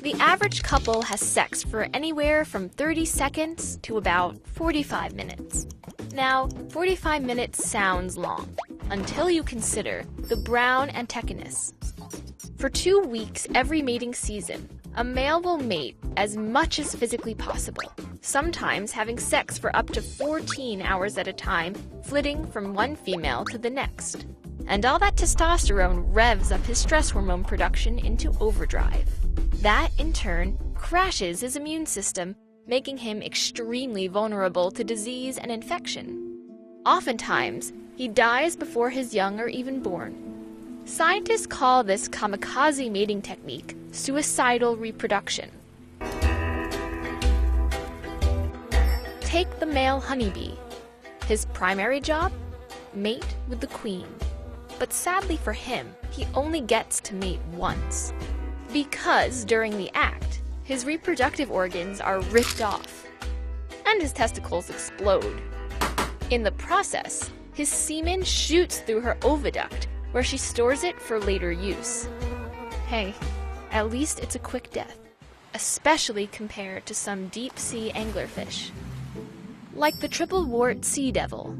The average couple has sex for anywhere from 30 seconds to about 45 minutes. Now, 45 minutes sounds long, until you consider the brown antechinus. For 2 weeks every mating season, a male will mate as much as physically possible, sometimes having sex for up to 14 hours at a time, flitting from one female to the next. And all that testosterone revs up his stress hormone production into overdrive. That, in turn, crashes his immune system, making him extremely vulnerable to disease and infection. Oftentimes, he dies before his young are even born. Scientists call this kamikaze mating technique suicidal reproduction. Take the male honeybee. His primary job? Mate with the queen. But sadly for him, he only gets to mate once. Because during the act, his reproductive organs are ripped off, and his testicles explode. In the process, his semen shoots through her oviduct, where she stores it for later use. Hey, at least it's a quick death, especially compared to some deep-sea anglerfish. Like the triple-wart sea devil.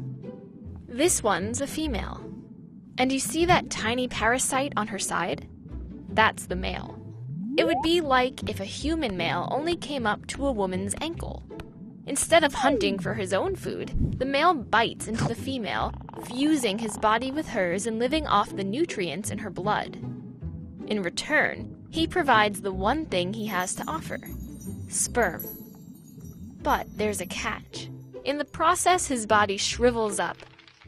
This one's a female. And you see that tiny parasite on her side? That's the male. It would be like if a human male only came up to a woman's ankle. Instead of hunting for his own food, the male bites into the female, fusing his body with hers and living off the nutrients in her blood. In return, he provides the one thing he has to offer: sperm. But there's a catch. In the process, his body shrivels up.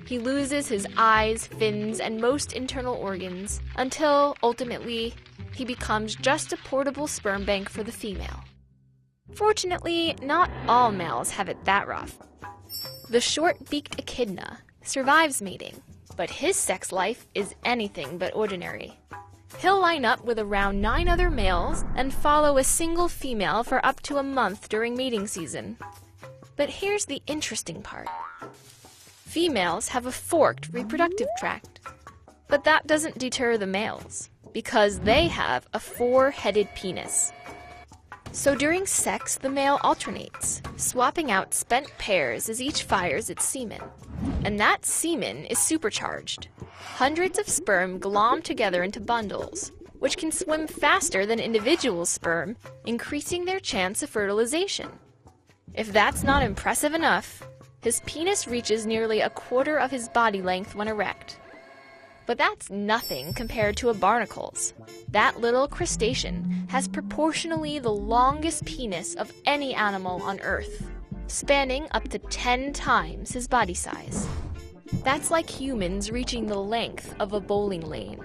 He loses his eyes, fins, and most internal organs, until, ultimately, he becomes just a portable sperm bank for the female. Fortunately, not all males have it that rough. The short-beaked echidna survives mating, but his sex life is anything but ordinary. He'll line up with around 9 other males and follow a single female for up to a month during mating season. But here's the interesting part. Females have a forked reproductive tract. But that doesn't deter the males, because they have a 4-headed penis. So during sex, the male alternates, swapping out spent pairs as each fires its semen. And that semen is supercharged. Hundreds of sperm glom together into bundles, which can swim faster than individual sperm, increasing their chance of fertilization. If that's not impressive enough, his penis reaches nearly a quarter of his body length when erect. But that's nothing compared to a barnacle's. That little crustacean has proportionally the longest penis of any animal on Earth, spanning up to 10 times his body size. That's like humans reaching the length of a bowling lane.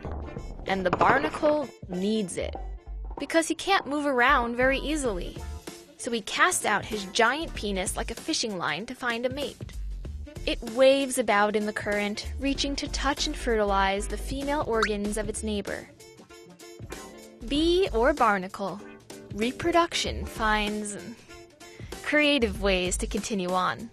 And the barnacle needs it, because he can't move around very easily. So he casts out his giant penis like a fishing line to find a mate. It waves about in the current, reaching to touch and fertilize the female organs of its neighbor. Bee or barnacle, reproduction finds creative ways to continue on.